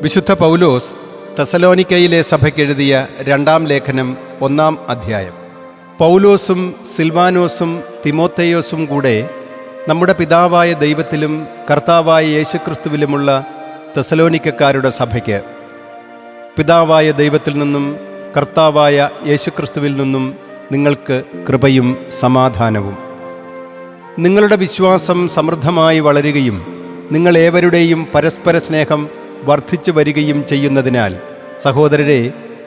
വിശുദ്ധ പൗലോസ് തെസലോനിക്കയിലെ സഭയ്ക്കെഴുതിയ രണ്ടാം ലേഖനം 1-ാം അധ്യായം. പൗലോസും സിൽവാനോസും തിമോത്തേയോസും കൂടെ നമ്മുടെ പിതാവായ ദൈവത്തിലും കർത്താവായ യേശുക്രിസ്തുവിലുമുള്ള തെസലോനിക്കക്കാരുടെ സഭയ്ക്ക്, പിതാവായ ദൈവത്തിൽ നിന്നും കർത്താവായ യേശുക്രിസ്തുവിൽ നിന്നും നിങ്ങൾക്ക് കൃപയും സമാധാനവും. നിങ്ങളുടെ വിശ്വാസം സമൃദ്ധമായി വളരുകയും നിങ്ങളേവരുടെയും പരസ്പര സ്നേഹം വർദ്ധിച്ചു വരികയും ചെയ്യുന്നതിനാൽ, സഹോദരരെ,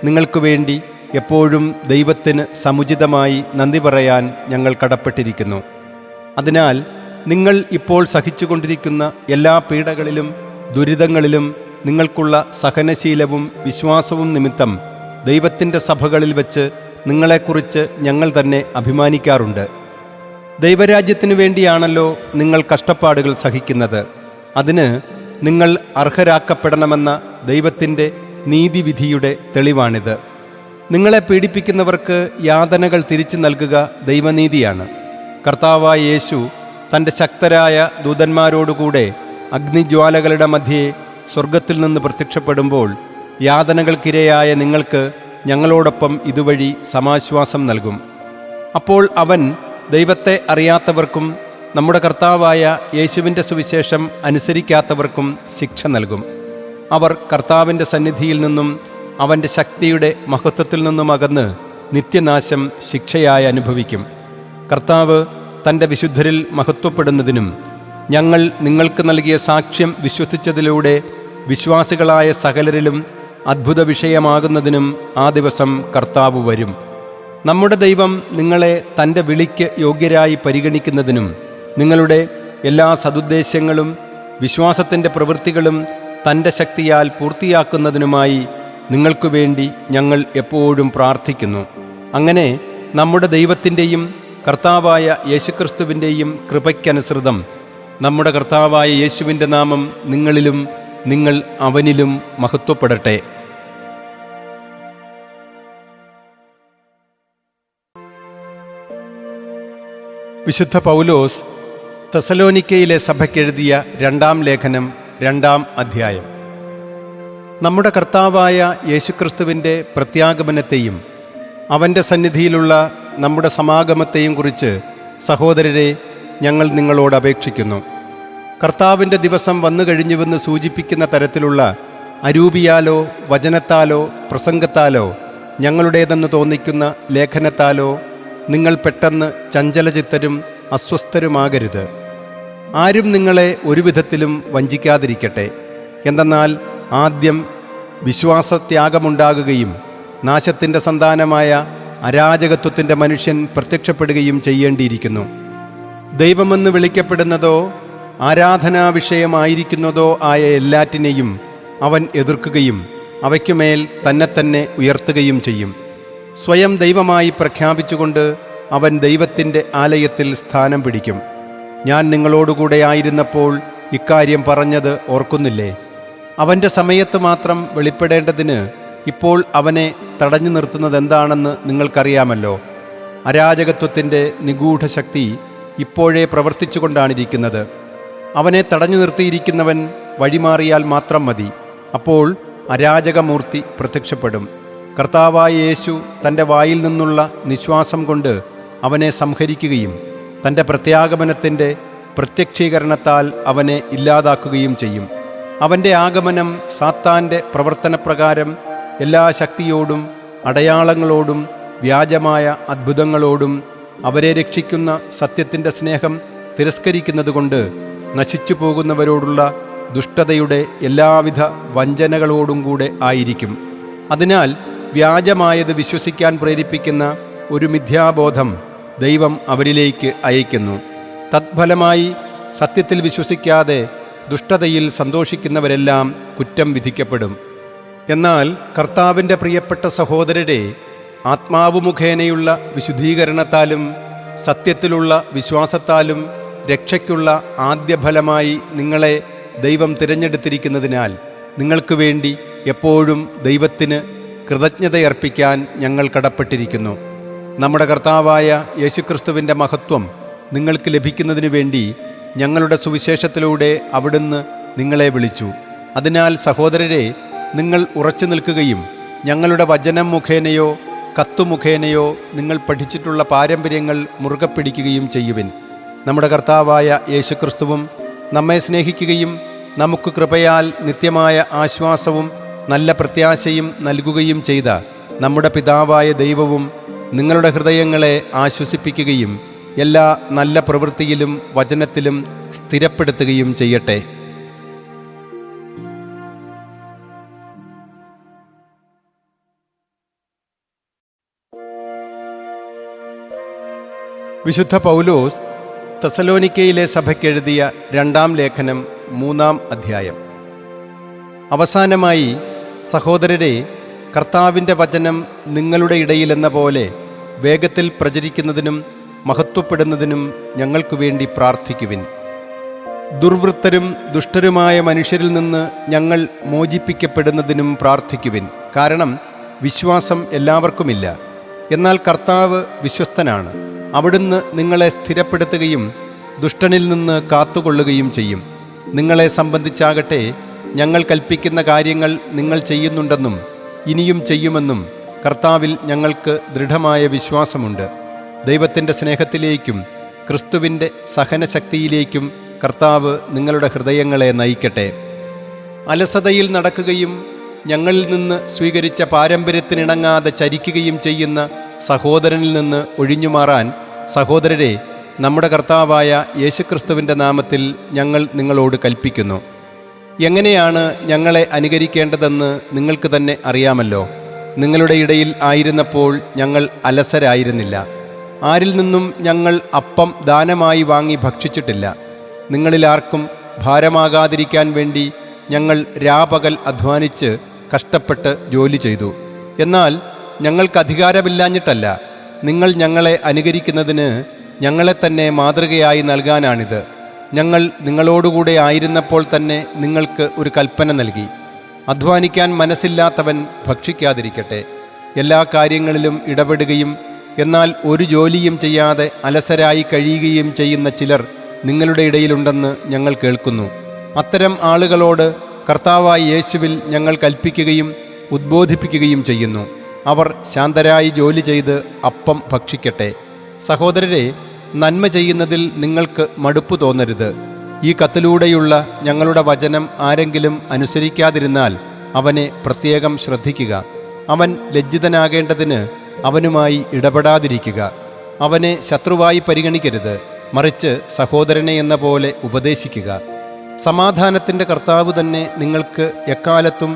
നിങ്ങൾക്ക് വേണ്ടി എപ്പോഴും ദൈവത്തിന് സമുചിതമായി നന്ദി പറയാൻ ഞങ്ങൾ കടപ്പെട്ടിരിക്കുന്നു. അതിനാൽ നിങ്ങൾ ഇപ്പോൾ സഹിച്ചുകൊണ്ടിരിക്കുന്ന എല്ലാ പീഡകളിലും ദുരിതങ്ങളിലും നിങ്ങൾക്കുള്ള സഹനശീലവും വിശ്വാസവും നിമിത്തം ദൈവത്തിൻ്റെ സഭകളിൽ വെച്ച് നിങ്ങളെക്കുറിച്ച് ഞങ്ങൾ തന്നെ അഭിമാനിക്കാറുണ്ട്. ദൈവരാജ്യത്തിനു വേണ്ടിയാണല്ലോ നിങ്ങൾ കഷ്ടപ്പാടുകൾ സഹിക്കുന്നത്. അതിന് നിങ്ങൾ അർഹരാക്കപ്പെടണമെന്ന ദൈവത്തിൻ്റെ നീതിവിധിയുടെ തെളിവാണിത്. നിങ്ങളെ പീഡിപ്പിക്കുന്നവർക്ക് യാതനകൾ തിരിച്ചു നൽകുക ദൈവനീതിയാണ്. കർത്താവായ യേശു തൻ്റെ ശക്തരായ ദൂതന്മാരോടുകൂടെ അഗ്നിജ്വാലകളുടെ മധ്യേ സ്വർഗത്തിൽ നിന്ന് പ്രത്യക്ഷപ്പെടുമ്പോൾ യാതനകൾക്കിരയായ നിങ്ങൾക്ക് ഞങ്ങളോടൊപ്പം ഇതുവഴി സമാശ്വാസം നൽകും. അപ്പോൾ അവൻ ദൈവത്തെ അറിയാത്തവർക്കും നമ്മുടെ കർത്താവായ യേശുവിൻ്റെ സുവിശേഷം അനുസരിക്കാത്തവർക്കും ശിക്ഷ നൽകും. അവർ കർത്താവിൻ്റെ സന്നിധിയിൽ നിന്നും അവൻ്റെ ശക്തിയുടെ മഹത്വത്തിൽ നിന്നും അകന്ന് നിത്യനാശം ശിക്ഷയായി അനുഭവിക്കും. കർത്താവ് തൻ്റെ വിശുദ്ധരിൽ മഹത്വപ്പെടുന്നതിനും ഞങ്ങൾ നിങ്ങൾക്ക് നൽകിയ സാക്ഷ്യം വിശ്വസിച്ചതിലൂടെ വിശ്വാസികളായ സകലരിലും അത്ഭുത വിഷയമാകുന്നതിനും ആ ദിവസം കർത്താവ് വരും. നമ്മുടെ ദൈവം നിങ്ങളെ തൻ്റെ വിളിക്ക് യോഗ്യരായി പരിഗണിക്കുന്നതിനും നിങ്ങളുടെ എല്ലാ സദുദ്ദേശ്യങ്ങളും വിശ്വാസത്തിൻ്റെ പ്രവൃത്തികളും തൻ്റെ ശക്തിയാൽ പൂർത്തിയാക്കുന്നതിനുമായി നിങ്ങൾക്കു വേണ്ടി ഞങ്ങൾ എപ്പോഴും പ്രാർത്ഥിക്കുന്നു. അങ്ങനെ നമ്മുടെ ദൈവത്തിൻ്റെയും കർത്താവായ യേശുക്രിസ്തുവിൻ്റെയും കൃപയ്ക്കനുസൃതം നമ്മുടെ കർത്താവായ യേശുവിൻ്റെ നാമം നിങ്ങളിലും നിങ്ങൾ അവനിലും മഹത്വപ്പെടട്ടെ. വിശുദ്ധ പൗലോസ് തെസലോനിക്കയിലെ സഭയ്ക്കെഴുതിയ രണ്ടാം ലേഖനം 2-ാം അധ്യായം. നമ്മുടെ കർത്താവായ യേശുക്രിസ്തുവിൻ്റെ പ്രത്യാഗമനത്തെയും അവൻ്റെ സന്നിധിയിലുള്ള നമ്മുടെ സമാഗമത്തെയും കുറിച്ച്, സഹോദരരെ, ഞങ്ങൾ നിങ്ങളോട് അപേക്ഷിക്കുന്നു. കർത്താവിൻ്റെ ദിവസം വന്നു കഴിഞ്ഞുവെന്ന് സൂചിപ്പിക്കുന്ന തരത്തിലുള്ള അരൂപിയാലോ വചനത്താലോ പ്രസംഗത്താലോ ഞങ്ങളുടേതെന്ന് തോന്നിക്കുന്ന ലേഖനത്താലോ നിങ്ങൾ പെട്ടെന്ന് ചഞ്ചലചിത്തരും അസ്വസ്ഥരുമാകരുത്. ആരും നിങ്ങളെ ഒരു വിധത്തിലും വഞ്ചിക്കാതിരിക്കട്ടെ. എന്തെന്നാൽ ആദ്യം വിശ്വാസത്യാഗമുണ്ടാകുകയും നാശത്തിൻ്റെ സന്താനമായ അരാജകത്വത്തിൻ്റെ മനുഷ്യൻ പ്രത്യക്ഷപ്പെടുകയും ചെയ്യേണ്ടിയിരിക്കുന്നു. ദൈവമെന്ന് വിളിക്കപ്പെടുന്നതോ ആരാധനാവിഷയമായിരിക്കുന്നതോ ആയ എല്ലാറ്റിനെയും അവൻ എതിർക്കുകയും അവയ്ക്കുമേൽ തന്നെ ഉയർത്തുകയും ചെയ്യും. സ്വയം ദൈവമായി പ്രഖ്യാപിച്ചുകൊണ്ട് അവൻ ദൈവത്തിൻ്റെ ആലയത്തിൽ സ്ഥാനം പിടിക്കും. ഞാൻ നിങ്ങളോടുകൂടെ ആയിരുന്നപ്പോൾ ഇക്കാര്യം പറഞ്ഞത് ഓർക്കുന്നില്ലേ? അവൻ്റെ സമയത്ത് മാത്രം വെളിപ്പെടേണ്ടതിന് ഇപ്പോൾ അവനെ തടഞ്ഞു നിർത്തുന്നത് എന്താണെന്ന് നിങ്ങൾക്കറിയാമല്ലോ. അരാജകത്വത്തിൻ്റെ നിഗൂഢശക്തി ഇപ്പോഴേ പ്രവർത്തിച്ചുകൊണ്ടാണിരിക്കുന്നത്. അവനെ തടഞ്ഞു നിർത്തിയിരിക്കുന്നവൻ വഴിമാറിയാൽ മാത്രം മതി. അപ്പോൾ അരാജകമൂർത്തി പ്രത്യക്ഷപ്പെടും. കർത്താവായ യേശു തൻ്റെ വായിൽ നിന്നുള്ള നിശ്വാസം കൊണ്ട് അവനെ സംഹരിക്കുകയും തൻ്റെ പ്രത്യാഗമനത്തിൻ്റെ പ്രത്യക്ഷീകരണത്താൽ അവനെ ഇല്ലാതാക്കുകയും ചെയ്യും. അവൻ്റെ ആഗമനം സാത്താൻ്റെ പ്രവർത്തനപ്രകാരം എല്ലാ ശക്തിയോടും അടയാളങ്ങളോടും വ്യാജമായ അത്ഭുതങ്ങളോടും അവരെ രക്ഷിക്കുന്ന സത്യത്തിൻ്റെ സ്നേഹം തിരസ്കരിക്കുന്നതുകൊണ്ട് നശിച്ചു പോകുന്നവരോടുള്ള ദുഷ്ടതയുടെ എല്ലാവിധ വഞ്ചനകളോടും കൂടെ ആയിരിക്കും. അതിനാൽ വ്യാജമായത് വിശ്വസിക്കാൻ പ്രേരിപ്പിക്കുന്ന ഒരു മിഥ്യാബോധം ദൈവം അവരിലേക്ക് അയക്കുന്നു. തത്ഫലമായി സത്യത്തിൽ വിശ്വസിക്കാതെ ദുഷ്ടതയിൽ സന്തോഷിക്കുന്നവരെല്ലാം കുറ്റം വിധിക്കപ്പെടും. എന്നാൽ കർത്താവിൻ്റെ പ്രിയപ്പെട്ട സഹോദരരെ, ആത്മാവ് മുഖേനയുള്ള വിശുദ്ധീകരണത്താലും സത്യത്തിലുള്ള വിശ്വാസത്താലും രക്ഷയ്ക്കുള്ള ആദ്യഫലമായി നിങ്ങളെ ദൈവം തിരഞ്ഞെടുത്തിരിക്കുന്നതിനാൽ നിങ്ങൾക്ക് വേണ്ടി എപ്പോഴും ദൈവത്തിന് കൃതജ്ഞതയർപ്പിക്കാൻ ഞങ്ങൾ കടപ്പെട്ടിരിക്കുന്നു. നമ്മുടെ കർത്താവായ യേശുക്രിസ്തുവിൻ്റെ മഹത്വം നിങ്ങൾക്ക് ലഭിക്കുന്നതിനു വേണ്ടി ഞങ്ങളുടെ സുവിശേഷത്തിലൂടെ അവിടുന്ന് നിങ്ങളെ വിളിച്ചു. അതിനാൽ സഹോദരരെ, നിങ്ങൾ ഉറച്ചു നിൽക്കുകയും ഞങ്ങളുടെ വചനം മുഖേനയോ കത്തുമുഖേനയോ നിങ്ങൾ പഠിച്ചിട്ടുള്ള പാരമ്പര്യങ്ങൾ മുറുകെ പിടിക്കുകയും ചെയ്യുവിൻ. നമ്മുടെ കർത്താവായ യേശുക്രിസ്തുവും നമ്മെ സ്നേഹിക്കുകയും നമുക്ക് കൃപയാൽ നിത്യമായ ആശ്വാസവും നല്ല പ്രത്യാശയും നൽകുകയും ചെയ്ത നമ്മുടെ പിതാവായ ദൈവവും നിങ്ങളുടെ ഹൃദയങ്ങളെ ആശ്വസിപ്പിക്കുകയും എല്ലാ നല്ല പ്രവൃത്തിയിലും വചനത്തിലും സ്ഥിരപ്പെടുത്തുകയും ചെയ്യട്ടെ. വിശുദ്ധ പൗലോസ് തെസലോനിക്കയിലെ സഭയ്ക്കെഴുതിയ 2-ാം ലേഖനം 3-ാം അധ്യായം. അവസാനമായി, സഹോദരരെ, കർത്താവിൻ്റെ വചനം നിങ്ങളുടെ ഇടയിലെന്ന പോലെ വേഗത്തിൽ പ്രചരിക്കുന്നതിനും മഹത്വപ്പെടുന്നതിനും ഞങ്ങൾക്കു വേണ്ടി പ്രാർത്ഥിക്കുവിൻ. ദുർവൃത്തരും ദുഷ്ടരുമായ മനുഷ്യരിൽ നിന്ന് ഞങ്ങൾ മോചിപ്പിക്കപ്പെടുന്നതിനും പ്രാർത്ഥിക്കുവിൻ. കാരണം വിശ്വാസം എല്ലാവർക്കുമില്ല, എന്നാൽ കർത്താവ് വിശ്വസ്തനാണ്. അവിടുന്ന് നിങ്ങളെ സ്ഥിരപ്പെടുത്തുകയും ദുഷ്ടനിൽ നിന്ന് കാത്തുകൊള്ളുകയും ചെയ്യും. നിങ്ങളെ സംബന്ധിച്ചാകട്ടെ, ഞങ്ങൾ കൽപ്പിക്കുന്ന കാര്യങ്ങൾ നിങ്ങൾ ചെയ്യുന്നുണ്ടെന്നും ഇനിയും ചെയ്യുമെന്നും കർത്താവിൽ ഞങ്ങൾക്ക് ദൃഢമായ വിശ്വാസമുണ്ട്. ദൈവത്തിൻ്റെ സ്നേഹത്തിലേക്കും ക്രിസ്തുവിൻ്റെ സഹനശക്തിയിലേക്കും കർത്താവ് നിങ്ങളുടെ ഹൃദയങ്ങളെ നയിക്കട്ടെ. അലസതയിൽ നടക്കുകയും ഞങ്ങളിൽ നിന്ന് സ്വീകരിച്ച പാരമ്പര്യത്തിനിണങ്ങാതെ ചരിക്കുകയും ചെയ്യുന്ന സഹോദരനിൽ നിന്ന് ഒഴിഞ്ഞുമാറാൻ സഹോദരരെ, നമ്മുടെ കർത്താവായ യേശുക്രിസ്തുവിൻ്റെ നാമത്തിൽ ഞങ്ങൾ നിങ്ങളോട് കൽപ്പിക്കുന്നു. എങ്ങനെയാണ് ഞങ്ങളെ അനുകരിക്കേണ്ടതെന്ന് നിങ്ങൾക്ക് തന്നെ അറിയാമല്ലോ. നിങ്ങളുടെ ഇടയിൽ ആയിരുന്നപ്പോൾ ഞങ്ങൾ അലസരായിരുന്നില്ല. ആരിൽ നിന്നും ഞങ്ങൾ അപ്പം ദാനമായി വാങ്ങി ഭക്ഷിച്ചിട്ടില്ല. നിങ്ങളിലാർക്കും ഭാരമാകാതിരിക്കാൻ വേണ്ടി ഞങ്ങൾ രാപകൽ അധ്വാനിച്ച് കഷ്ടപ്പെട്ട് ജോലി ചെയ്തു. എന്നാൽ ഞങ്ങൾക്ക് അധികാരമില്ലാഞ്ഞിട്ടല്ല, നിങ്ങൾ ഞങ്ങളെ അനുകരിക്കുന്നതിന് ഞങ്ങളെ തന്നെ മാതൃകയായി നൽകാനാണിത്. ഞങ്ങൾ നിങ്ങളോടുകൂടെ ആയിരുന്നപ്പോൾ തന്നെ നിങ്ങൾക്ക് ഒരു കൽപ്പന നൽകി: അധ്വാനിക്കാൻ മനസ്സില്ലാത്തവൻ ഭക്ഷിക്കാതിരിക്കട്ടെ. എല്ലാ കാര്യങ്ങളിലും ഇടപെടുകയും എന്നാൽ ഒരു ജോലിയും ചെയ്യാതെ അലസരായി കഴിയുകയും ചെയ്യുന്ന ചിലർ നിങ്ങളുടെ ഇടയിലുണ്ടെന്ന് ഞങ്ങൾ കേൾക്കുന്നു. അത്തരം ആളുകളോട് കർത്താവായ യേശുവിൽ ഞങ്ങൾ കൽപ്പിക്കുകയും ഉദ്ബോധിപ്പിക്കുകയും ചെയ്യുന്നു. അവർ ശാന്തരായി ജോലി ചെയ്ത് അപ്പം ഭക്ഷിക്കട്ടെ. സഹോദരരെ, നന്മ ചെയ്യുന്നതിൽ നിങ്ങൾക്ക് മടുപ്പ് തോന്നരുത്. ഈ കത്തിലൂടെയുള്ള ഞങ്ങളുടെ വചനം ആരെങ്കിലും അനുസരിക്കാതിരുന്നാൽ അവനെ പ്രത്യേകം ശ്രദ്ധിക്കുക. അവൻ ലജ്ജിതനാകേണ്ടതിന് അവനുമായി ഇടപെടാതിരിക്കുക. അവനെ ശത്രുവായി പരിഗണിക്കരുത്, മറിച്ച് സഹോദരനെ എന്ന പോലെ ഉപദേശിക്കുക. സമാധാനത്തിൻ്റെ കർത്താവ് തന്നെ നിങ്ങൾക്ക് എക്കാലത്തും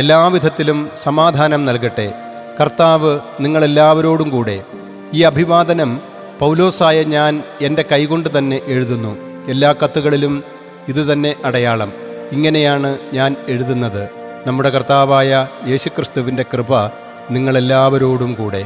എല്ലാവിധത്തിലും സമാധാനം നൽകട്ടെ. കർത്താവ് നിങ്ങളെല്ലാവരോടും കൂടെ. ഈ അഭിവാദനം പൗലോസായ ഞാൻ എൻ്റെ കൈകൊണ്ട് തന്നെ എഴുതുന്നു. എല്ലാ കത്തുകളിലും ഇതുതന്നെ അടയാളം. ഇങ്ങനെയാണ് ഞാൻ എഴുതുന്നത്. നമ്മുടെ കർത്താവായ യേശുക്രിസ്തുവിൻ്റെ കൃപ നിങ്ങളെല്ലാവരോടും കൂടെ.